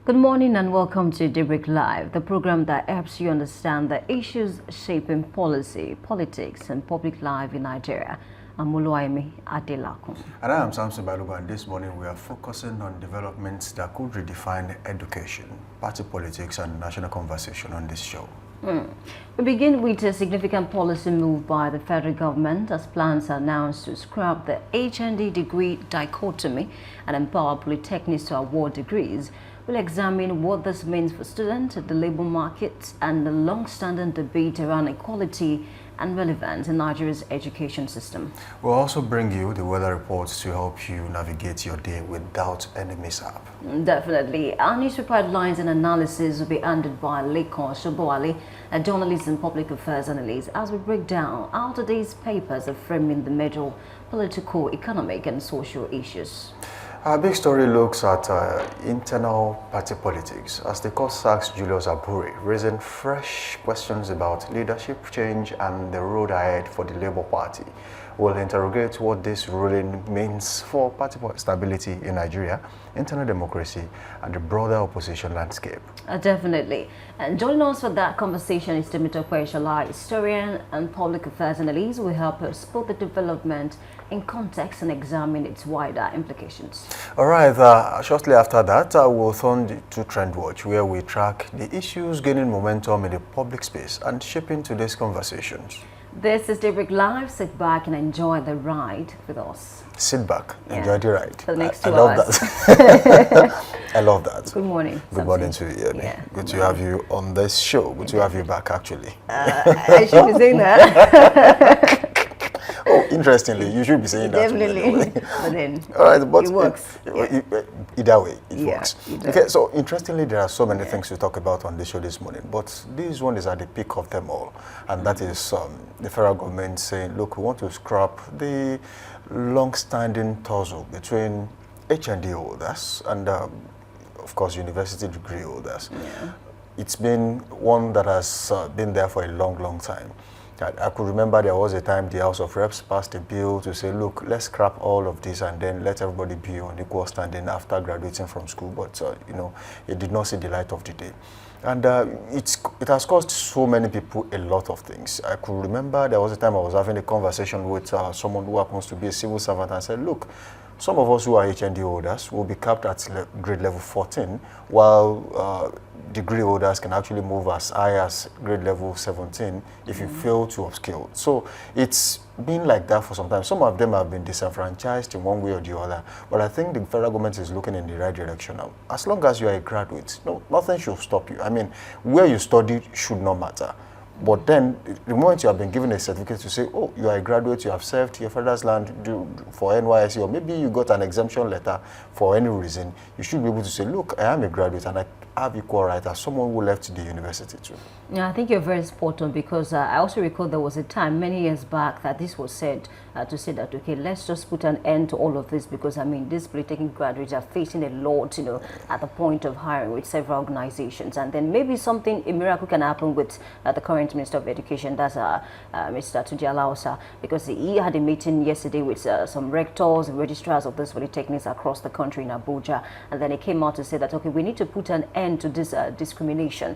Good morning and welcome to Daybreak Live, the program that helps you understand the issues shaping policy, politics, and public life in Nigeria. I'm Oluwaimi Adelakun. And I am Samson Balogun, and this morning we are focusing on developments that could redefine education, party politics, and national conversation on this show. We begin with a significant policy move by the federal government as plans are announced to scrap the HND degree dichotomy and empower polytechnics to award degrees. We'll examine what this means for students, the labor market, and the long-standing debate around equality and relevance in Nigeria's education system. We'll also bring you the weather reports to help you navigate your day without any mishap. Definitely. Our newspaper headlines and analysis will be handled by Lekon Shobowale, a journalist and public affairs analyst, as we break down how today's papers are framing the major political, economic, and social issues. Our big story looks at internal party politics as the court sacks Julius Abure, raising fresh questions about leadership change and the road ahead for the Labour Party. We'll interrogate what this ruling means for party stability in Nigeria, internal democracy, and the broader opposition landscape. Definitely. And joining us for that conversation is Temitope Eshola, historian and public affairs analyst, who will help us put the development in context and examine its wider implications. All right, shortly after that, we'll turn to Trend Watch, where we track the issues gaining momentum in the public space and shaping today's conversations. This is Daybreak Live. Sit back and enjoy the ride with us. Sit back, enjoy the ride. For the next 2 I love hours. that. I love that. Good morning. Good morning to you. Yeah. Good to have you on this show. Good to have you back, actually. I should be saying that. Oh, interestingly, you should be saying that. Definitely. But then all right, but it works. Either way, it Yeah, works. it does. Okay, so interestingly, there are so many things to talk about on this show this morning, but this one is at the peak of them all, and that is the federal government saying, look, we want to scrap the long-standing tussle between HND holders and, of course, university degree holders. Yeah. It's been one that has been there for a long, long time. I could remember there was a time the House of Reps passed a bill to say, look, let's scrap all of this and then let everybody be on equal standing after graduating from school. But, it did not see the light of the day. And it has caused so many people a lot of things. I could remember there was a time I was having a conversation with someone who happens to be a civil servant and said, look, some of us who are HND holders will be capped at grade level 14, while degree holders can actually move as high as grade level 17 if you fail to upskill. So it's been like that for some time. Some of them have been disenfranchised in one way or the other, but I think the federal government is looking in the right direction now. As long as you are a graduate, nothing should stop you. I mean, where you studied should not matter. But then, the moment you have been given a certificate to say, oh, you are a graduate, you have served your father's land for NYSC, or maybe you got an exemption letter for any reason, you should be able to say, look, I am a graduate and I have equal right as someone who left the university too. Yeah, I think you're very spot on, because I also recall there was a time many years back that this was said to say that, okay, let's just put an end to all of this, because, I mean, these polytechnic graduates are facing a lot, at the point of hiring with several organizations. And then maybe a miracle can happen with the current Minister of Education, that's Mr. Tunji Alausa, because he had a meeting yesterday with some rectors and registrars of those polytechnics across the country in Abuja, and then he came out to say that, okay, we need to put an end to this discrimination,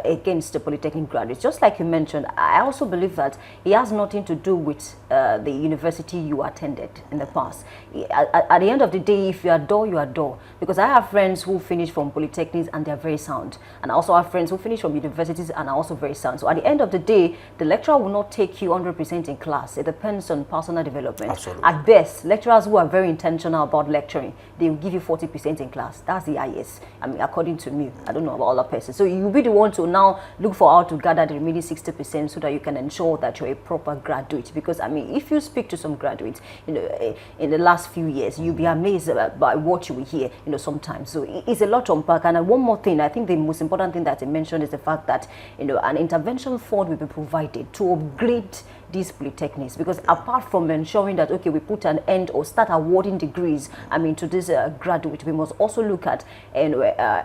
against the polytechnic graduates. Just like you mentioned, I also believe that it has nothing to do with the university you attended in the past. At the end of the day, if you are dull, you are dull. Because I have friends who finish from polytechnics and they are very sound, and I also have friends who finish from universities and are also very sound. So at the end of the day, the lecturer will not take you 100% in class. It depends on personal development. Absolutely. At best, lecturers who are very intentional about lecturing, they will give you 40% in class. That's the highest. I mean, according to me, I don't know about other persons. So you'll be the one to now look for how to gather the remaining 60% so that you can ensure that you're a proper graduate. Because, I mean, if you speak to some graduates, in the last few years, you'll be amazed by what you will hear, sometimes. So it's a lot to unpack. And one more thing, I think the most important thing that I mentioned is the fact that, an intervention fund will be provided to upgrade these polytechnics, because apart from ensuring that, okay, we put an end or start awarding degrees, I mean, to this graduate, we must also look at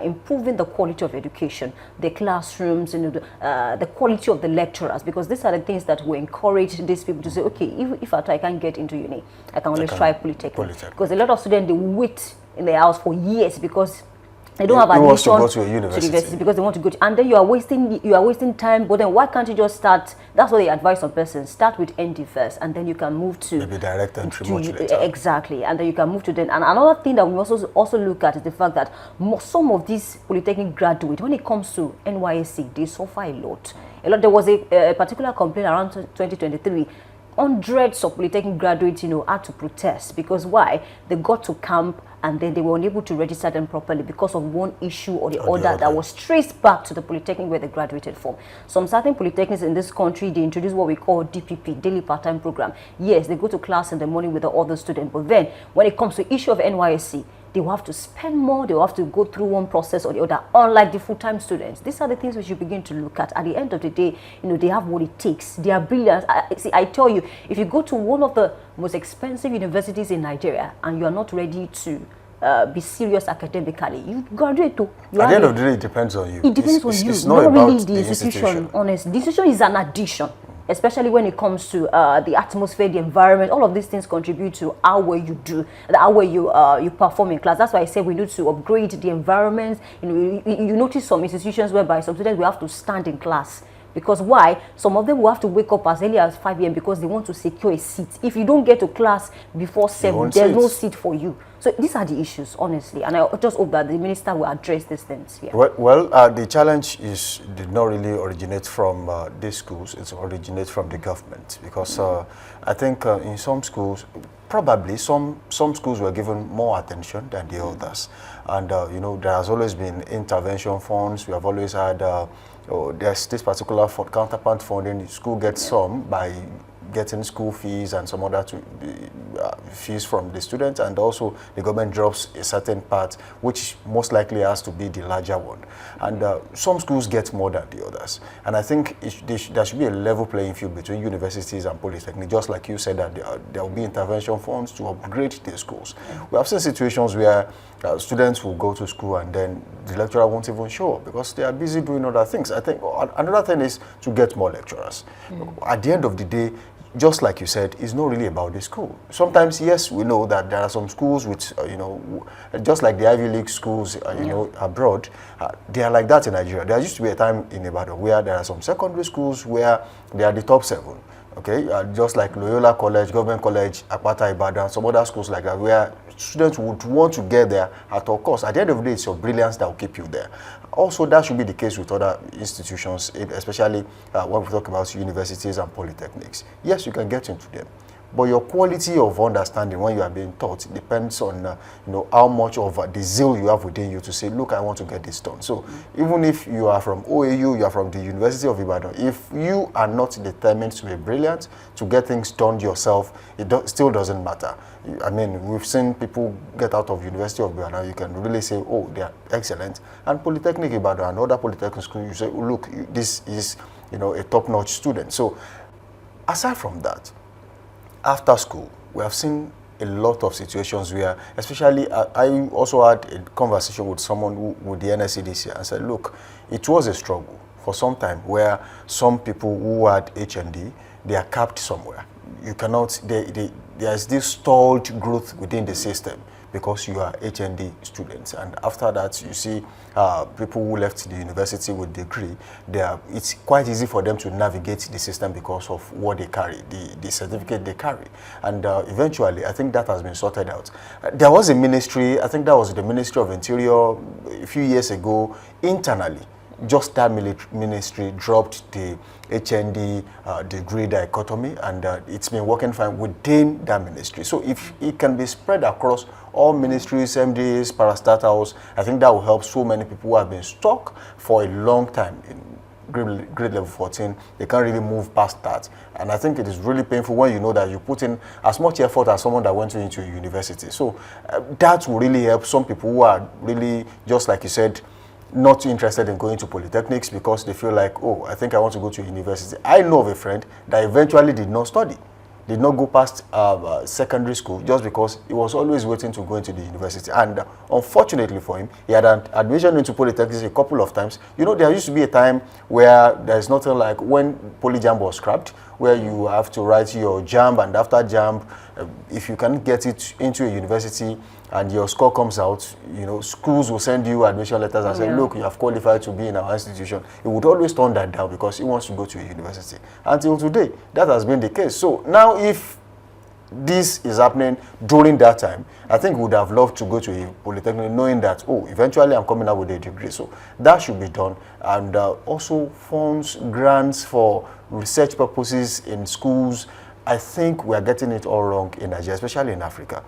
improving the quality of education, the classrooms, the quality of the lecturers, because these are the things that will encourage these people to say, okay, if I can't get into uni, I can always try polytechnic. Because a lot of students, they wait in the house for years because They don't have Who wants admission to go to a university? because they want to go to, and then you are wasting time. But then why can't you just start? That's what they advise some persons. Start with ND first, and then you can move to maybe direct entry much later. Exactly, and then you can move to then. And another thing that we also look at is the fact that some of these polytechnic graduates, when it comes to NYSC, they suffer a lot. There was a particular complaint around 2023. Hundreds of polytechnic graduates, had to protest because why? They got to camp and then they were unable to register them properly because of one issue or the other that was traced back to the polytechnic where they graduated from. Some certain polytechnics in this country, they introduce what we call DPP, daily part-time program. Yes, they go to class in the morning with the other students, but then when it comes to issue of NYSC, they will have to spend more, they will have to go through one process or the other, unlike the full-time students. These are the things we should begin to look at. At the end of the day, they have what it takes. They are brilliant. I tell you, if you go to one of the most expensive universities in Nigeria and you are not ready to be serious academically, you graduate too. At the end of the day, it depends on you. It depends on you. It's not about really the institution. Honestly, the institution is an addition. Especially when it comes to the atmosphere, the environment, all of these things contribute to how well you do, how well you perform in class. That's why I say we need to upgrade the environment. You notice some institutions whereby some students will have to stand in class. Because why? Some of them will have to wake up as early as 5 a.m. because they want to secure a seat. If you don't get to class before 7, there's no seat for you. So these are the issues, honestly. And I just hope that the minister will address these things here. Well, the challenge did not really originate from these schools. It originates from the government. Because I think in some schools, probably some schools were given more attention than the others. And, there has always been intervention funds. We have always had... there's this particular counterpart funding. The school gets some by getting school fees and some other fees from the students, and also the government drops a certain part, which most likely has to be the larger one. And some schools get more than the others. And I think there should be a level playing field between universities and polytechnics, just like you said that there will be intervention funds to upgrade the schools. We have seen situations where students will go to school and then the lecturer won't even show up because they are busy doing other things. I think another thing is to get more lecturers. At the end of the day, just like you said, it's not really about the school. Sometimes, yes, we know that there are some schools which, just like the Ivy League schools, abroad, they are like that in Nigeria. There used to be a time in Ibadan where there are some secondary schools where they are the top 7. Okay, just like Loyola College, Government College, Akpata Ibadan, some other schools like that, where students would want to get there at all costs. At the end of the day, it's your brilliance that will keep you there. Also, that should be the case with other institutions, especially when we talk about universities and polytechnics. Yes, you can get into them, but your quality of understanding when you are being taught depends on how much of the zeal you have within you to say, look, I want to get this done. So even if you are from OAU, you are from the University of Ibadan, if you are not determined to be brilliant, to get things done yourself, it still doesn't matter. I mean, we've seen people get out of University of Ibadan, you can really say, oh, they are excellent. And Polytechnic Ibadan and other polytechnic schools, you say, oh, look, this is a top-notch student. So aside from that, after school, we have seen a lot of situations where, especially, I also had a conversation with someone with the NSCDC and said, look, it was a struggle for some time where some people who had HND, they are capped somewhere. You cannot, there's this stalled growth within the system because you are HND students. And after that, you see people who left the university with degree, it's quite easy for them to navigate the system because of what they carry, the certificate they carry. And eventually, I think that has been sorted out. There was a ministry, I think that was the Ministry of Interior a few years ago, internally. Just that ministry dropped the HND degree dichotomy, and it's been working fine within that ministry. So if it can be spread across all ministries, MDs, parastatals, I think that will help so many people who have been stuck for a long time in grade level 14. They can't really move past that. And I think it is really painful when you know that you put in as much effort as someone that went into a university. So that will really help some people who are really, just like you said, not interested in going to polytechnics because they feel like, oh, I think I want to go to university. I know of a friend that eventually did not study, did not go past secondary school just because he was always waiting to go into the university. And unfortunately for him, he had an admission into polytechnics a couple of times. There used to be a time where there's nothing like when Polyjam was scrapped, where you have to write your JAMB, and after JAMB, if you can get it into a university and your score comes out, you know, schools will send you admission letters and say, look, you have qualified to be in our institution. He would always turn that down because he wants to go to a university. Until today, that has been the case. So now if this is happening during that time, I think we would have loved to go to a polytechnic knowing that, oh, eventually I'm coming out with a degree. So that should be done. And also funds, grants for research purposes in schools. I think we are getting it all wrong in Nigeria, especially in Africa.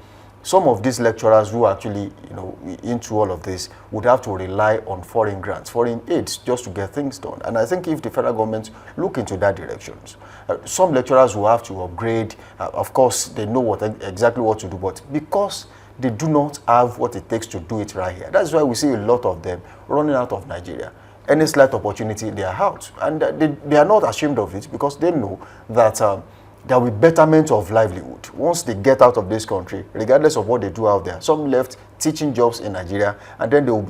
Some of these lecturers who are actually, you know, into all of this would have to rely on foreign grants, foreign aids, just to get things done. And I think if the federal government look into that direction, some lecturers will have to upgrade. Of course, they know exactly what to do, but because they do not have what it takes to do it right here, that's why we see a lot of them running out of Nigeria. Any slight opportunity, they are out. And they are not ashamed of it because they know that there will be betterment of livelihood once they get out of this country, regardless of what they do out there. Some left teaching jobs in Nigeria, and then they will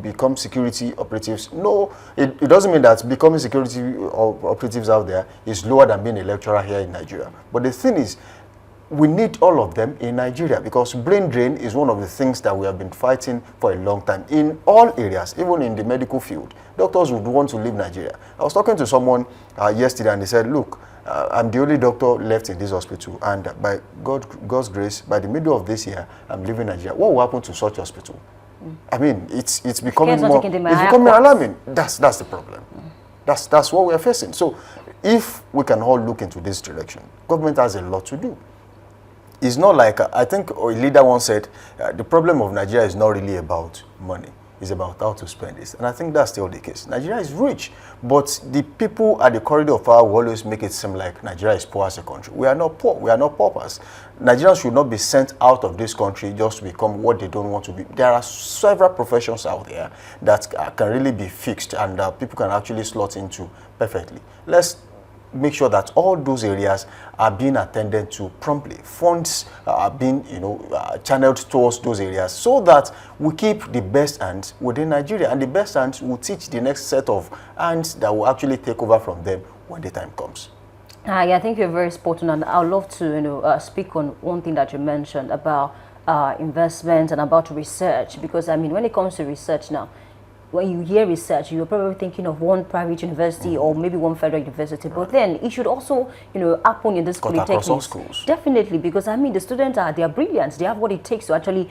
become security operatives. No, it doesn't mean that becoming security operatives out there is lower than being a lecturer here in Nigeria. But the thing is, we need all of them in Nigeria because brain drain is one of the things that we have been fighting for a long time in all areas, even in the medical field. Doctors would want to leave Nigeria. I was talking to someone yesterday, and they said, look, I'm the only doctor left in this hospital, and by God's grace, by the middle of this year, I'm leaving Nigeria. What will happen to such hospital? I mean, it's becoming more, it's becoming alarming. That's the problem. That's what we're facing. So if we can all look into this direction, government has a lot to do. It's not like, I think a leader once said, the problem of Nigeria is not really about money. It's about how to spend it. And I think that's still the case. Nigeria is rich, but the people at the corridor of power will always make it seem like Nigeria is poor as a country. We are not poor. We are not paupers. Nigerians should not be sent out of this country just to become what they don't want to be. There are several professions out there that can really be fixed and people can actually slot into perfectly. Let's make sure that all those areas are being attended to promptly. Funds are being, channeled towards those areas so that we keep the best hands within Nigeria, and the best hands will teach the next set of hands that will actually take over from them when the time comes. Yeah, I think you're very spot on, and I'd love to speak on one thing that you mentioned about investment and about research, because I mean, when it comes to research now, when you hear research, you're probably thinking of one private university or maybe one federal university, but then it should also, happen in this polytechnics. Schools. Definitely, because I mean, the students they are brilliant. They have what it takes to actually,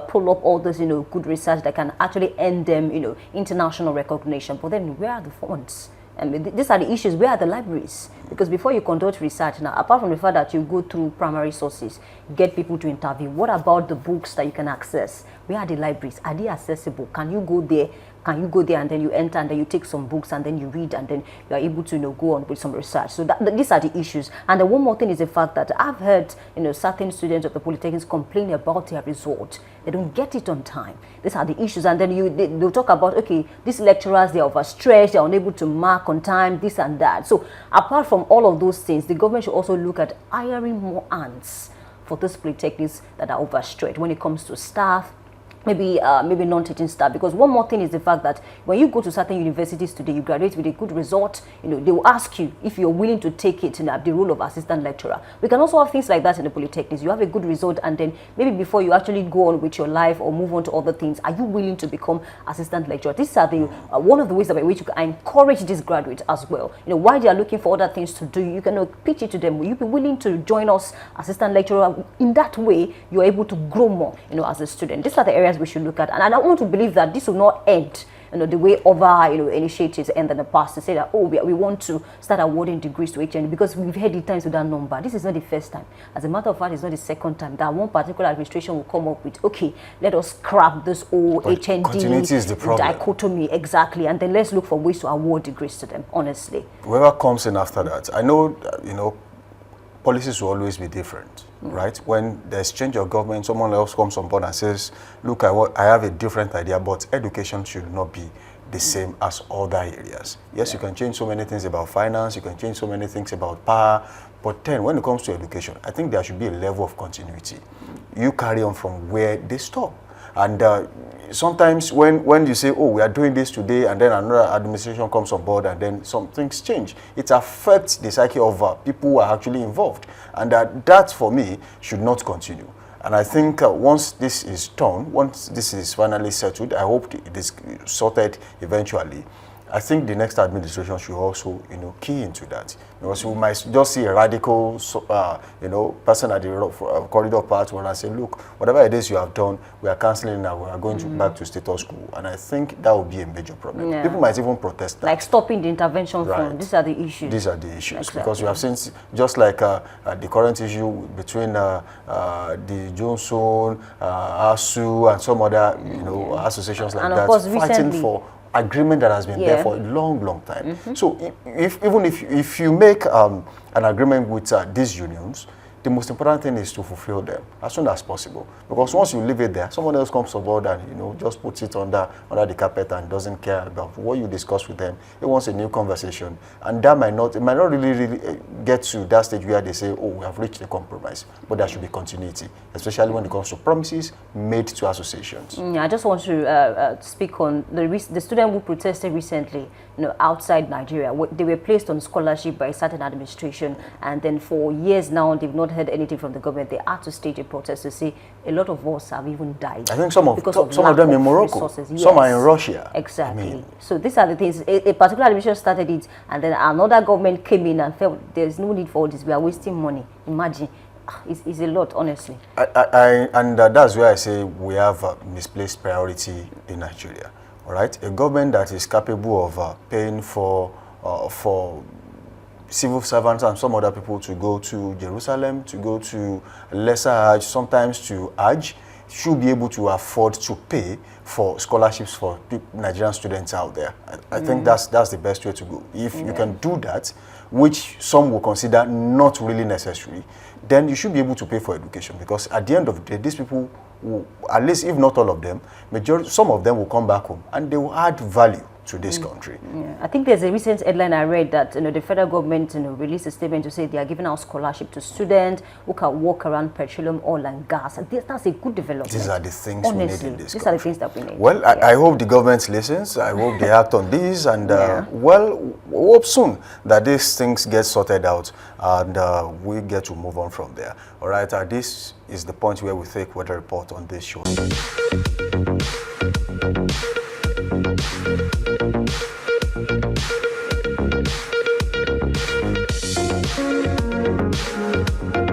pull up all this, good research that can actually earn them, international recognition. But then, where are the funds? I mean, these are the issues. Where are the libraries? Because before you conduct research now, apart from the fact that you go through primary sources, get people to interview, what about the books that you can access? Where are the libraries? Are they accessible? Can you go there? Can you go there and then you enter and then you take some books and then you read and then you are able to go on with some research? So these are the issues. And the one more thing is the fact that I've heard certain students of the polytechnics complain about their result. They don't get it on time. These are the issues. And then they'll talk about, okay, these lecturers, they're overstretched, they're unable to mark on time, this and that. So apart from all of those things, the government should also look at hiring more hands for those polytechnics that are overstretched when it comes to staff, maybe non-teaching staff. Because one more thing is the fact that when you go to certain universities today, you graduate with a good result, they will ask you if you're willing to take it, the role of assistant lecturer. We can also have things like that in the polytechnics. You have a good result, and then maybe before you actually go on with your life or move on to other things, are you willing to become assistant lecturer? These are the one of the ways by which you can encourage these graduates as well. While they are looking for other things to do, you can pitch it to them. Will you be willing to join us, assistant lecturer? In that way, you're able to grow more, as a student. These are the areas we should look at, and I want to believe that this will not end the way other initiatives end in the past to say that, oh, we want to start awarding degrees to HND, because we've had the times with that number. This is not the first time. As a matter of fact, it's not the second time that one particular administration will come up with, okay, let us scrap this old HND continuity is the problem. Dichotomy, exactly, and then let's look for ways to award degrees to them, honestly. Whoever comes in after that, I know, policies will always be different, right? When there's change of government, someone else comes on board and says, look, I have a different idea, but education should not be the same as other areas. Yes, you can change so many things about finance, you can change so many things about power, but then when it comes to education, I think there should be a level of continuity. You carry on from where they stop. And sometimes when you say, oh, we are doing this today, and then another administration comes on board, and then some things change, it affects the psyche of people who are actually involved. And that, for me, should not continue. And I think once this is done, once this is finally settled, I hope it is sorted eventually. I think the next administration should also, key into that, because we might just see a radical, person at the corridor part and say, look, whatever it is you have done, we are cancelling now. We are going back to status quo, and I think that would be a major problem. Yeah. People might even protest that. Like stopping the intervention fund. These are the issues. These are the issues, exactly. Because we have seen, just like the current issue between the Johnson, ASU, and some other, associations like and that, of course, fighting recently, for agreement that has been there for a long time. So if you make an agreement with these unions, the most important thing is to fulfill them as soon as possible. Because once you leave it there, someone else comes aboard and just puts it under the carpet and doesn't care about what you discuss with them. He wants a new conversation, and that might not really get to that stage where they say, oh, we have reached a compromise. But there should be continuity, especially when it comes to promises made to associations. I just want to speak on the student who protested recently, outside Nigeria. They were placed on scholarship by a certain administration, and then for years now they've not heard anything from the government. They had to stage a protest to say a lot of us have even died. I think some of them in Morocco, yes. Some are in Russia. Exactly. So these are the things. A particular administration started it, and then another government came in and felt there's no need for all this. We are wasting money. Imagine. It's a lot, honestly. And that's where I say we have misplaced priority in Nigeria. All right, a government that is capable of paying for civil servants and some other people to go to Jerusalem, to go to lesser Hajj, sometimes to Hajj, should be able to afford to pay for scholarships for Nigerian students out there. I think that's the best way to go. If you can do that, which some will consider not really necessary, then you should be able to pay for education, because at the end of the day, these people will, at least if not all of them, some of them will come back home and they will add value to this country. Yeah. I think there's a recent headline I read that the federal government released a statement to say they are giving out scholarship to students who can walk around petroleum, oil and gas. And that's a good development. These are the things we need in this country. These are the things that we need. Well, I hope the government listens. I hope they act on these, and well, we hope soon that these things get sorted out and we get to move on from there. All right, this is the point where we take weather report on this show.